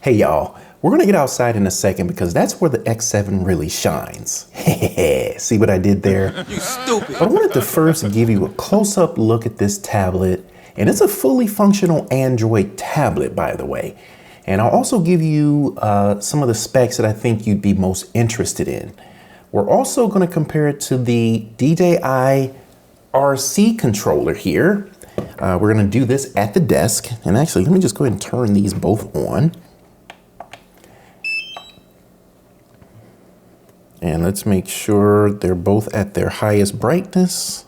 Hey y'all, we're gonna get outside in a second because that's where the X7 really shines. See what I did there? You stupid. But I wanted to first give you a close-up look at this tablet, and it's a fully functional Android tablet, by the way. And I'll also give you some of the specs that I think you'd be most interested in. We're also gonna compare it to the DJI RC controller here. We're gonna do this at the desk. And actually, let me just go ahead and turn these both on. And let's make sure they're both at their highest brightness.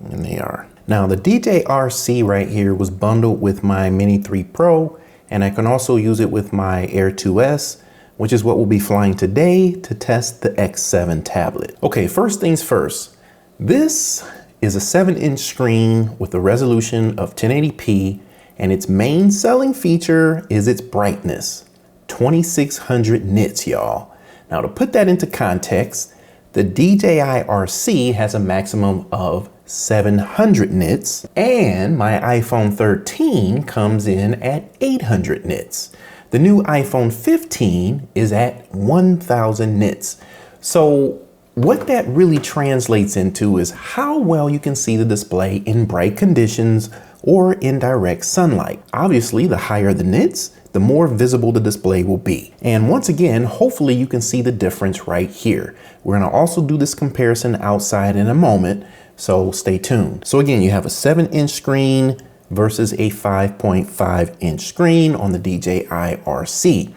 And they are. Now the DJI RC right here was bundled with my Mini 3 Pro, and I can also use it with my Air 2S, which is what we'll be flying today to test the X7 tablet. Okay, first things first. This is a 7-inch screen with a resolution of 1080p, and its main selling feature is its brightness. 2600 nits, y'all. Now to put that into context, the DJI RC has a maximum of 700 nits, and my iPhone 13 comes in at 800 nits. The new iPhone 15 is at 1000 nits. So what that really translates into is how well you can see the display in bright conditions or in direct sunlight. Obviously, the higher the nits, the more visible the display will be. And once again, hopefully you can see the difference right here. We're gonna also do this comparison outside in a moment, so stay tuned. So again, you have a 7-inch screen versus a 5.5-inch screen on the DJI RC.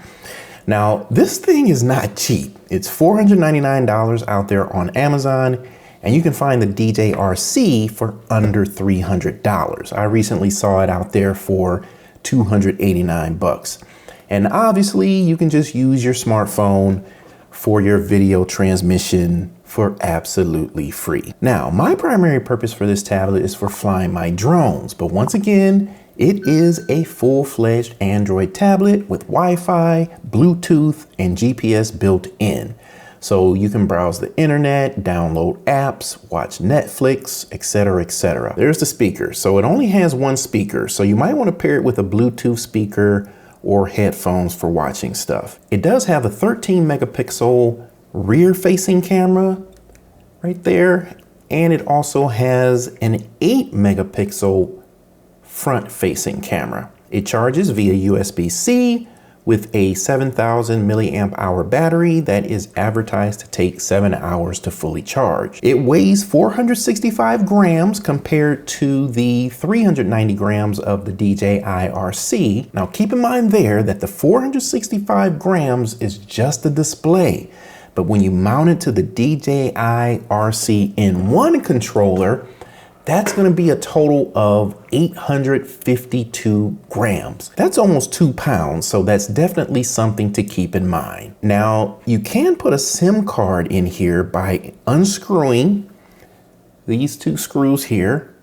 Now, this thing is not cheap. It's $499 out there on Amazon, and you can find the DJI RC for under $300. I recently saw it out there for 289 bucks. And obviously you can just use your smartphone for your video transmission for absolutely free. Now, my primary purpose for this tablet is for flying my drones, but once again, it is a full-fledged Android tablet with Wi-Fi, Bluetooth, and GPS built in. So you can browse the internet, download apps, watch Netflix, etc., etc. There's the speaker. So it only has one speaker. So you might want to pair it with a Bluetooth speaker or headphones for watching stuff. It does have a 13 megapixel rear facing camera right there. And it also has an 8 megapixel front facing camera. It charges via USB-C with a 7,000 milliamp hour battery that is advertised to take 7 hours to fully charge. It weighs 465 grams compared to the 390 grams of the DJI RC. Now keep in mind there that the 465 grams is just the display, but when you mount it to the DJI RC N1 controller, that's going to be a total of 852 grams. That's almost 2 pounds, so that's definitely something to keep in mind. Now, you can put a SIM card in here by unscrewing these 2 screws here,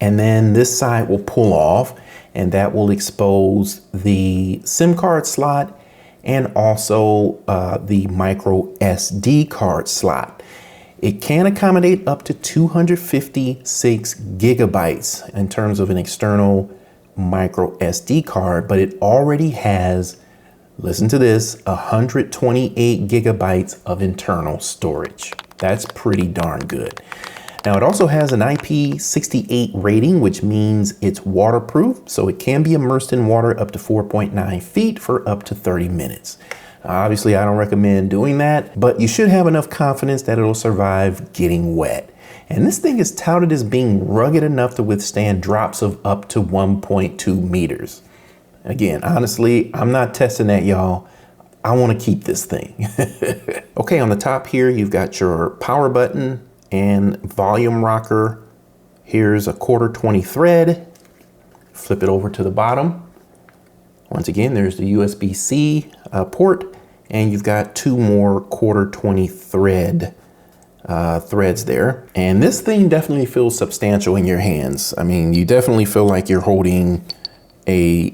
and then this side will pull off, and that will expose the SIM card slot and also the micro SD card slot. It can accommodate up to 256 gigabytes in terms of an external micro SD card, but it already has, listen to this, 128 gigabytes of internal storage. That's pretty darn good. Now it also has an IP68 rating, which means it's waterproof, so it can be immersed in water up to 4.9 feet for up to 30 minutes. Obviously, I don't recommend doing that, but you should have enough confidence that it'll survive getting wet. And this thing is touted as being rugged enough to withstand drops of up to 1.2 meters. Again, honestly, I'm not testing that, y'all. I want to keep this thing. Okay, on the top here, you've got your power button and volume rocker. Here's a 1/4-20 thread. Flip it over to the bottom. Once again, there's the USB-C port, and you've got 2 more 1/4-20 threads there. And this thing definitely feels substantial in your hands. I mean, you definitely feel like you're holding a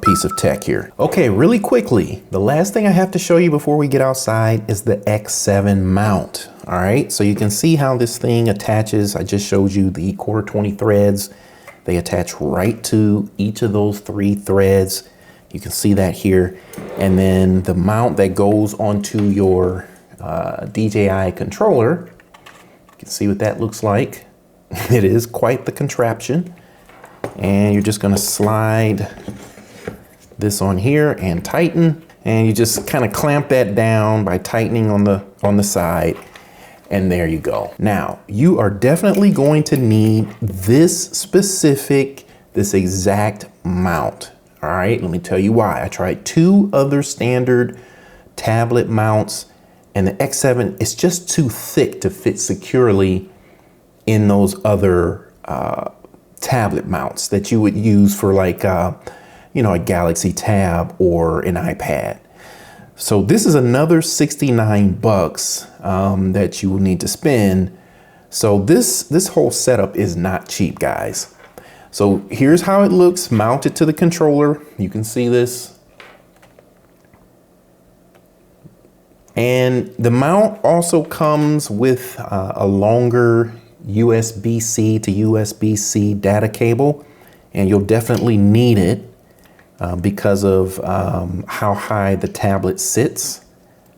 piece of tech here. Okay, really quickly, the last thing I have to show you before we get outside is the X7 mount. All right, so you can see how this thing attaches. I just showed you the 1/4-20 threads They attach right to each of those 3 threads. You can see that here. And then the mount that goes onto your DJI controller, you can see what that looks like. It is quite the contraption. And you're just gonna slide this on here and tighten. And you just kind of clamp that down by tightening on the side. And there you go. Now, you are definitely going to need this exact mount. All right, let me tell you why. I tried 2 other standard tablet mounts, and the X7 is just too thick to fit securely in those other tablet mounts that you would use for like, you know, a Galaxy Tab or an iPad. So this is another $69 that you will need to spend. So this whole setup is not cheap, guys. So here's how it looks mounted to the controller. You can see this. And the mount also comes with a longer USB-C to USB-C data cable, and you'll definitely need it because of how high the tablet sits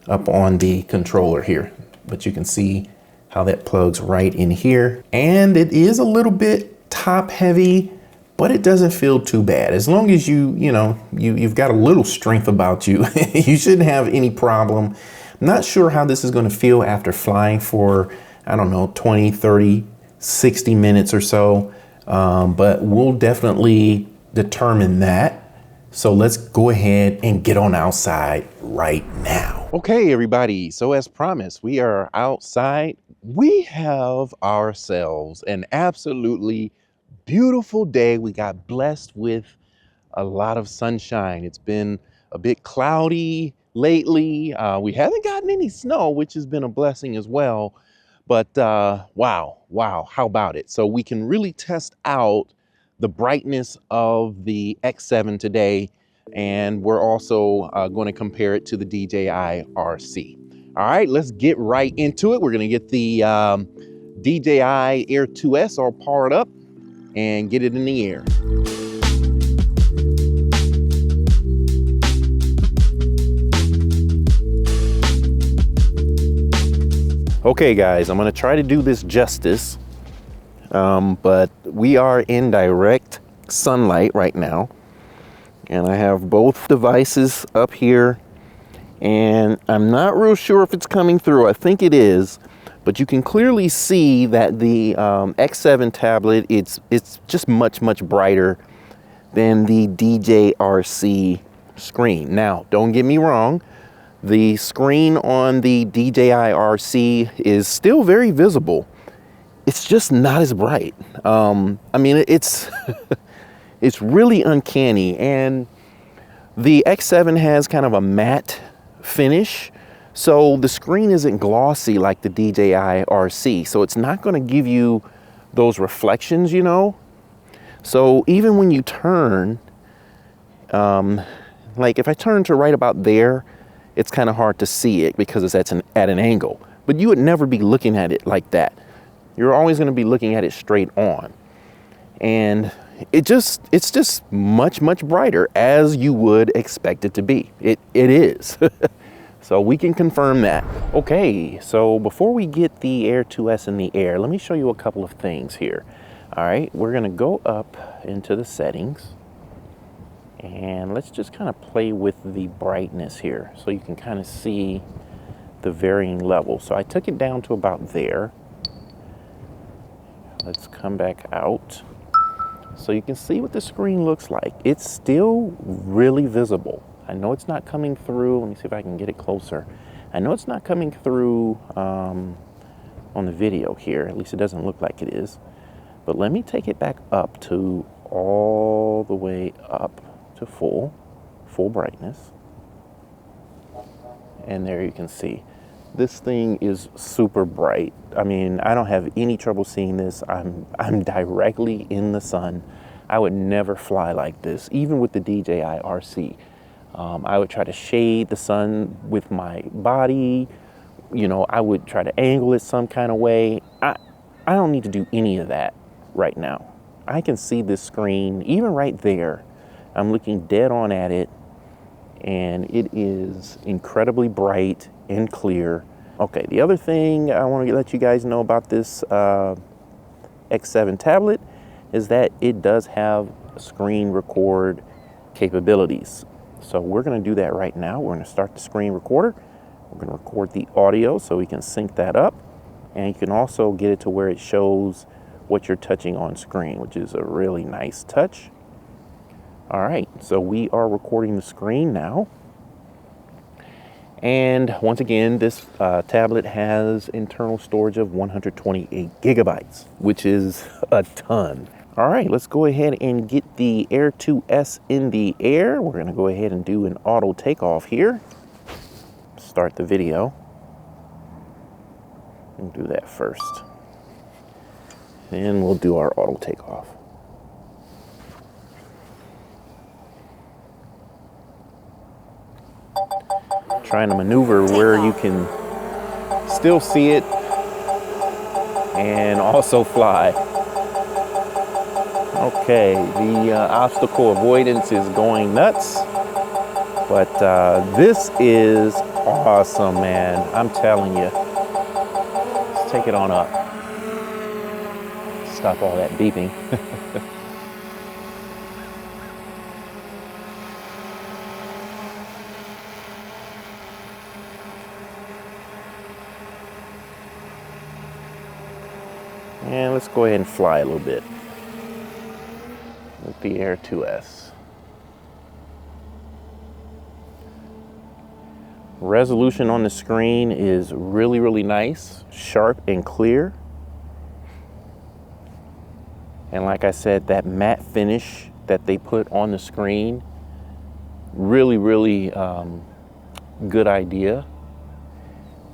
up on the controller here. But you can see how that plugs right in here. And it is a little bit top heavy, but it doesn't feel too bad. As long as you've got a little strength about you, you shouldn't have any problem. I'm not sure how this is going to feel after flying for, I don't know, 20, 30, 60 minutes or so. But we'll definitely determine that. So let's go ahead and get on outside right now. Okay, everybody. So as promised, we are outside. We have ourselves an absolutely beautiful day. We got blessed with a lot of sunshine. It's been a bit cloudy lately. We haven't gotten any snow, which has been a blessing as well. But wow, how about it? So we can really test out the brightness of the X7 today, and we're also going to compare it to the DJI RC. All right, let's get right into it. We're going to get the DJI Air 2S all powered up and get it in the air. Okay, guys, I'm going to try to do this justice. But we are in direct sunlight right now, and I have both devices up here, and I'm not real sure if it's coming through. I think it is, but you can clearly see that the X7 tablet, it's just much brighter than the DJI RC screen. Now, don't get me wrong, the screen on the DJI RC is still very visible. It's just not as bright. I mean, it's it's really uncanny. And the X7 has kind of a matte finish, so the screen isn't glossy like the DJI RC. So it's not going to give you those reflections, you know. So even when you turn, like if I turn to right about there, it's kind of hard to see it because it's at an angle. But you would never be looking at it like that. You're always going to be looking at it straight on. And it's just much brighter, as you would expect it to be. It is. So we can confirm that. Okay, so before we get the Air 2S in the air, let me show you a couple of things here. All right, we're going to go up into the settings, and let's just kind of play with the brightness here so you can kind of see the varying levels. So I took it down to about there. Let's come back out so you can see what the screen looks like. It's still really visible. I know it's not coming through. Let me see if I can get it closer. I know it's not coming through on the video here. At least it doesn't look like it is. But let me take it back up to all the way up to full brightness. And there you can see. This thing is super bright. I mean, I don't have any trouble seeing this. I'm directly in the sun. I would never fly like this, even with the DJI RC. I would try to shade the sun with my body. You know, I would try to angle it some kind of way. I don't need to do any of that right now. I can see this screen, even right there. I'm looking dead on at it, and it is incredibly bright and clear. Okay, the other thing I want to let you guys know about this X7 tablet is that it does have screen record capabilities. So we're going to do that right now. We're going to start the screen recorder. We're going to record the audio so we can sync that up. And you can also get it to where it shows what you're touching on screen, which is a really nice touch. All right, so we are recording the screen now. And once again, this tablet has internal storage of 128 gigabytes, which is a ton. All right, let's go ahead and get the Air 2S in the air. We're gonna go ahead and do an auto takeoff here. Start the video. We'll do that first. And we'll do our auto takeoff. Trying to maneuver where you can still see it and also fly. Okay, the obstacle avoidance is going nuts, but this is awesome, man. I'm telling you. Let's take it on up. Stop all that beeping. And let's go ahead and fly a little bit with the Air 2S. Resolution on the screen is really, really nice, sharp and clear. And like I said, that matte finish that they put on the screen, really, really good idea.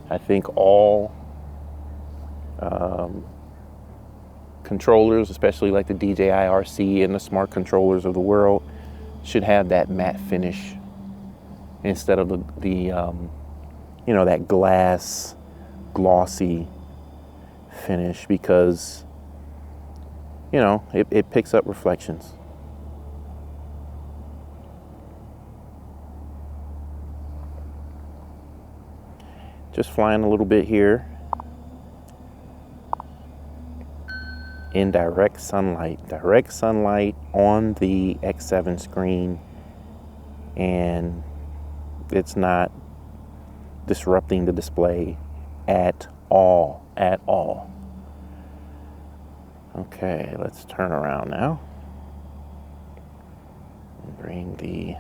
I think all controllers, especially like the DJI RC and the smart controllers of the world, should have that matte finish instead of the you know, that glass glossy finish, because you know it picks up reflections. Just flying a little bit here in direct sunlight on the X7 screen, and it's not disrupting the display at all. Okay, let's turn around now and bring the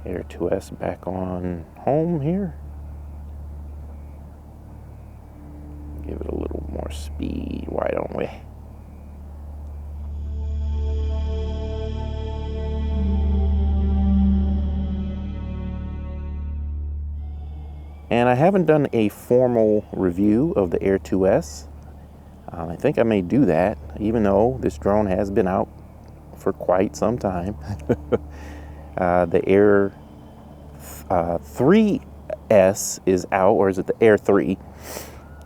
Air 2S back on home here. Give it a little more speed, why don't we? And I haven't done a formal review of the Air 2S. I think I may do that, even though this drone has been out for quite some time. The Air 3S is out, or is it the Air 3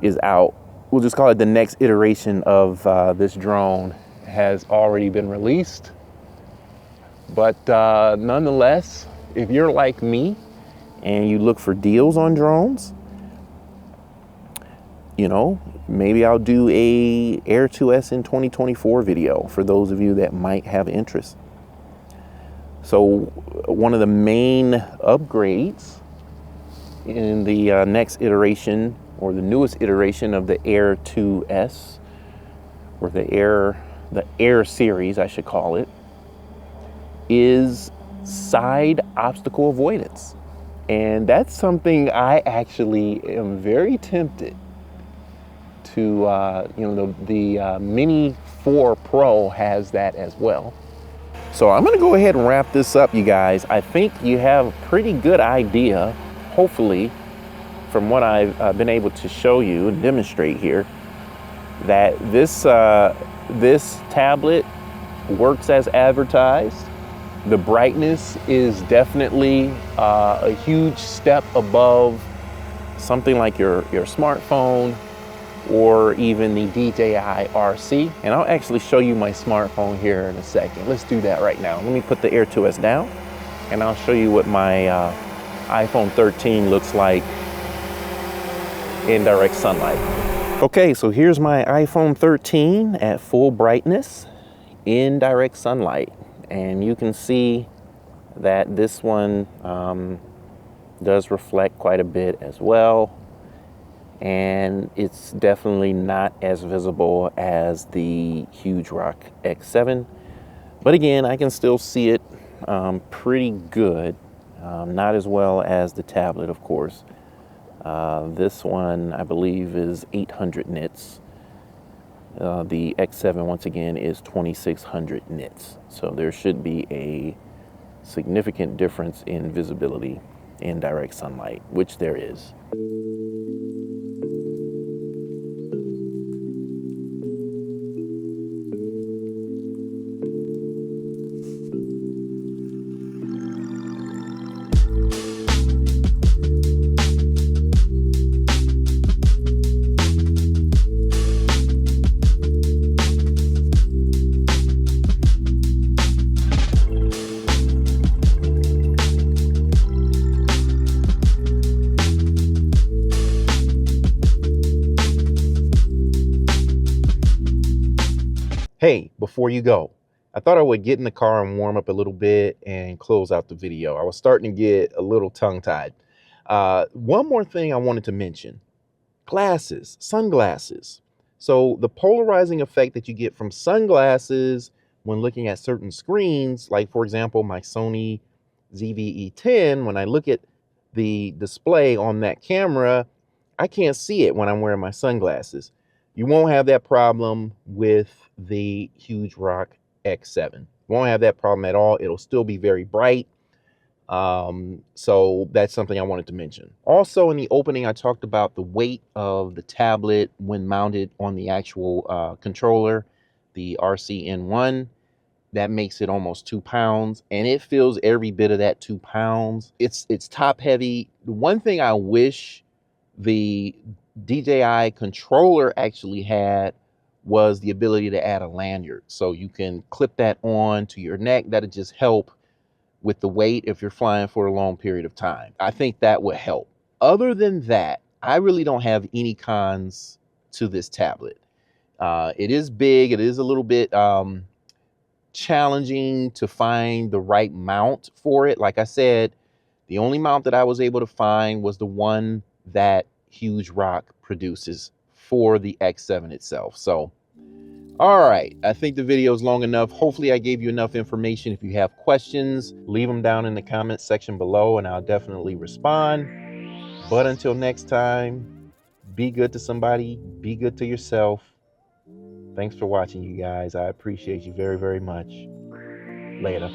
is out? We'll just call it the next iteration of this drone has already been released. But nonetheless, if you're like me and you look for deals on drones, you know, maybe I'll do a Air 2S in 2024 video for those of you that might have interest. So one of the main upgrades in the next iteration, or the newest iteration of the Air 2S, or the Air series, I should call it, is side obstacle avoidance. And that's something I actually am very tempted to, you know, the Mini 4 Pro has that as well. So I'm gonna go ahead and wrap this up, you guys. I think you have a pretty good idea, hopefully, from what I've been able to show you and demonstrate here, that this tablet works as advertised. The brightness is definitely a huge step above something like your smartphone, or even the DJI RC. And I'll actually show you my smartphone here in a second. Let's do that right now. Let me put the Air 2S down and I'll show you what my iPhone 13 looks like in direct sunlight. Okay, so here's my iPhone 13 at full brightness in direct sunlight. And you can see that this one does reflect quite a bit as well. And it's definitely not as visible as the Huge Rock X7. But again, I can still see it pretty good. Not as well as the tablet, of course. This one, I believe, is 800 nits. The X7, once again, is 2600 nits. So there should be a significant difference in visibility in direct sunlight, which there is. Hey, before you go, I thought I would get in the car and warm up a little bit and close out the video. I was starting to get a little tongue-tied. One more thing I wanted to mention. Glasses, sunglasses. So the polarizing effect that you get from sunglasses when looking at certain screens, like for example, my Sony ZV-E10, when I look at the display on that camera, I can't see it when I'm wearing my sunglasses. You won't have that problem with the Huge Rock X7. Won't have that problem at all. It'll still be very bright. So that's something I wanted to mention. Also, in the opening, I talked about the weight of the tablet when mounted on the actual controller, the RC-N1. That makes it almost 2 pounds, and it feels every bit of that 2 pounds. It's top heavy. The one thing I wish the DJI controller actually had was the ability to add a lanyard. So you can clip that on to your neck. That'll just help with the weight if you're flying for a long period of time. I think that would help. Other than that, I really don't have any cons to this tablet. It is big. It is a little bit challenging to find the right mount for it. Like I said, the only mount that I was able to find was the one that Huge Rock produces for the X7 itself. So, all right, I think the video is long enough. Hopefully I gave you enough information. If you have questions, leave them down in the comment section below and I'll definitely respond. But until next time, be good to somebody, be good to yourself. Thanks for watching, you guys. I appreciate you very, very much. Later.